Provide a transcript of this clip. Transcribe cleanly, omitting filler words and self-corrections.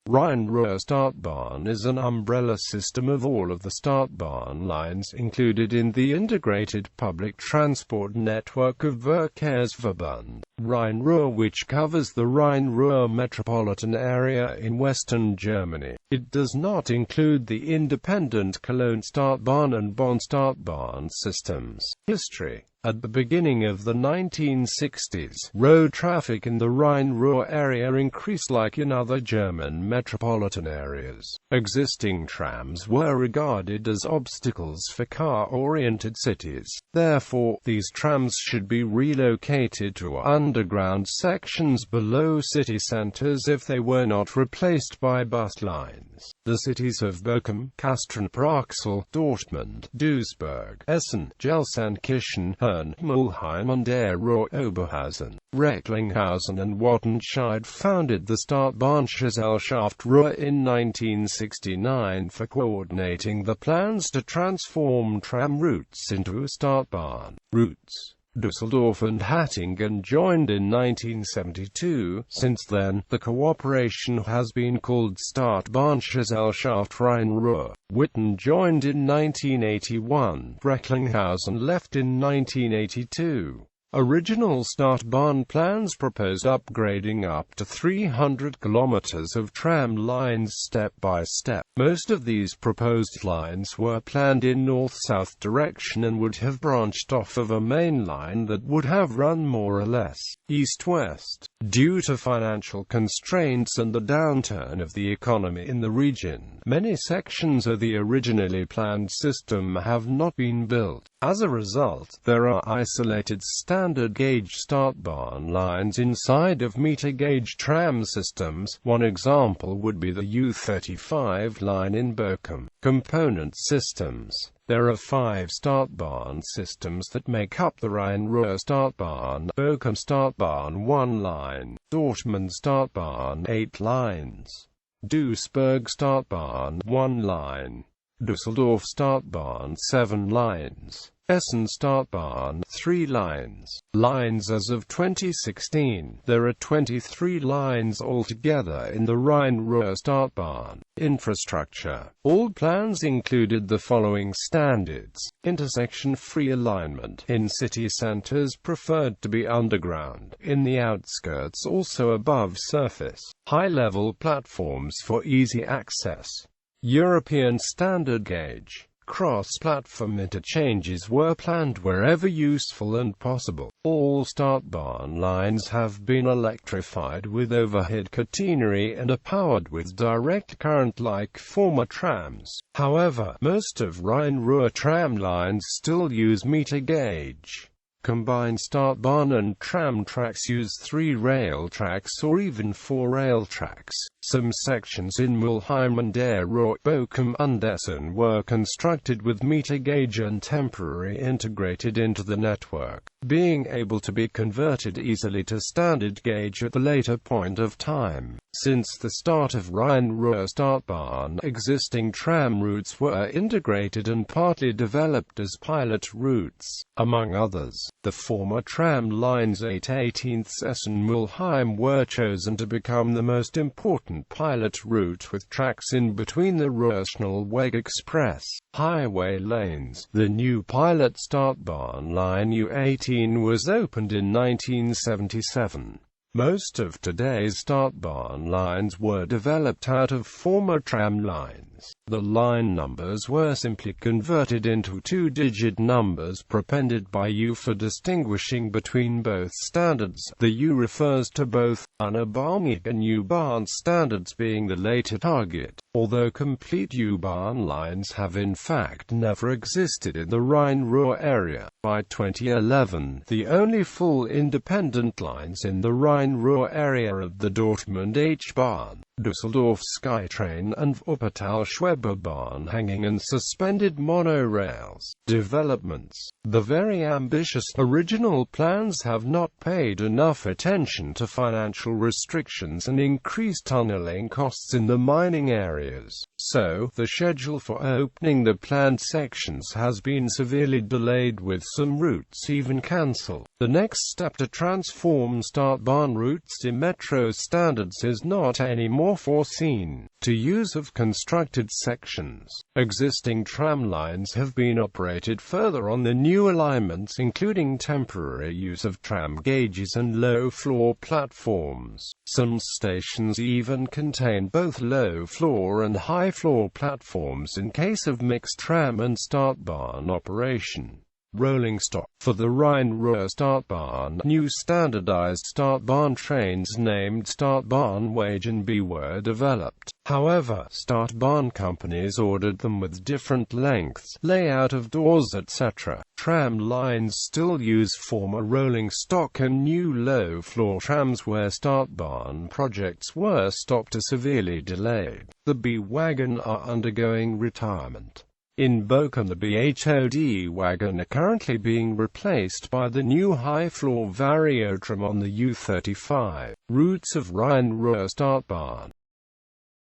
Rhine-Ruhr Stadtbahn is an umbrella system of all of the Stadtbahn lines included in the integrated public transport network of Verkehrsverbund Rhein-Ruhr, which covers the Rhine-Ruhr metropolitan area in western Germany. It does not include the independent Cologne Stadtbahn and Bonn Stadtbahn systems. History. At the beginning of the 1960s, road traffic in the Rhine-Ruhr area increased like in other German metropolitan areas. Existing trams were regarded as obstacles for car-oriented cities. Therefore, these trams should be relocated to underground sections below city centers if they were not replaced by bus lines. The cities of Bochum, Castro-Brauxel, Dortmund, Duisburg, Essen, Gelsenkirchen, Mulheim an der Ruhr, Oberhausen, Recklinghausen and Wattenscheid founded the Stadtbahngesellschaft Ruhr in 1969 for coordinating the plans to transform tram routes into Stadtbahn routes. Düsseldorf and Hattingen joined in 1972. Since then, the cooperation has been called Stadtbahngesellschaft Rhein-Ruhr. Witten joined in 1981. Recklinghausen left in 1982. Original Stadtbahn plans proposed upgrading up to 300 kilometers of tram lines step by step. Most of these proposed lines were planned in north-south direction and would have branched off of a main line that would have run more or less east-west. Due to financial constraints and the downturn of the economy in the region, many sections of the originally planned system have not been built. As a result, there are isolated standard-gauge Stadtbahn lines inside of meter-gauge tram systems. One example would be the U35 line in Bochum. Component systems. There are 5 Stadtbahn systems that make up the Rhine-Ruhr Stadtbahn: Bochum Stadtbahn 1 line, Dortmund Stadtbahn 8 lines, Duisburg Stadtbahn 1 line, Düsseldorf Stadtbahn 7 lines, Essen Stadtbahn 3 lines. As of 2016, there are 23 lines altogether in the Rhine-Ruhr Stadtbahn. Infrastructure. All plans included the following standards: intersection-free alignment. In city centers preferred to be underground, in the outskirts also above surface. High-level platforms for easy access. European standard gauge. Cross-platform interchanges were planned wherever useful and possible. All Stadtbahn lines have been electrified with overhead catenary and are powered with direct current like former trams. However, most of Rhine-Ruhr tram lines still use meter gauge. Combined Stadtbahn and tram tracks use 3 rail tracks or even 4 rail tracks. Some sections in Mulheim an der Ruhr, Bochum and Essen were constructed with meter gauge and temporarily integrated into the network, being able to be converted easily to standard gauge at the later point of time. Since the start of Rhine-Ruhr Stadtbahn, existing tram routes were integrated and partly developed as pilot routes. Among others, the former tram lines 8/18 Essen-Mulheim were chosen to become the most important pilot route with tracks in between the Ruhr-Schnellweg Express highway lanes. The new pilot Stadtbahn line U18 was opened in 1977. Most of today's Stadtbahn lines were developed out of former tram lines. The line numbers were simply converted into 2-digit numbers prepended by U for distinguishing between both standards. The U refers to both Unabhängig and U-Bahn standards being the later target, although complete U-Bahn lines have in fact never existed in the Rhine-Ruhr area. By 2011, the only full independent lines in the Rhine-Ruhr area are the Dortmund H-Bahn, Düsseldorf Skytrain and Wuppertal-Schwebebahn hanging and suspended monorails. Developments. The very ambitious original plans have not paid enough attention to financial restrictions and increased tunneling costs in the mining area. areas. So, the schedule for opening the planned sections has been severely delayed, with some routes even cancelled. The next step to transform Stadtbahn routes to metro standards is not anymore foreseen. To use of constructed sections. Existing tram lines have been operated further on the new alignments, including temporary use of tram gauges and low-floor platforms. Some stations even contain both low-floor and high-floor platforms in case of mixed tram and Stadtbahn operation. Rolling stock. For the Rhine-Ruhr Stadtbahn, new standardized Stadtbahn trains named Stadtbahnwagen B were developed. However, Stadtbahn companies ordered them with different lengths, layout of doors etc. Tram lines still use former rolling stock and new low-floor trams where Stadtbahn projects were stopped or severely delayed. The B-wagon are undergoing retirement. In Bochum, the BHOD wagon are currently being replaced by the new high-floor Variotram on the U35 routes of Rhine-Ruhr Stadtbahn.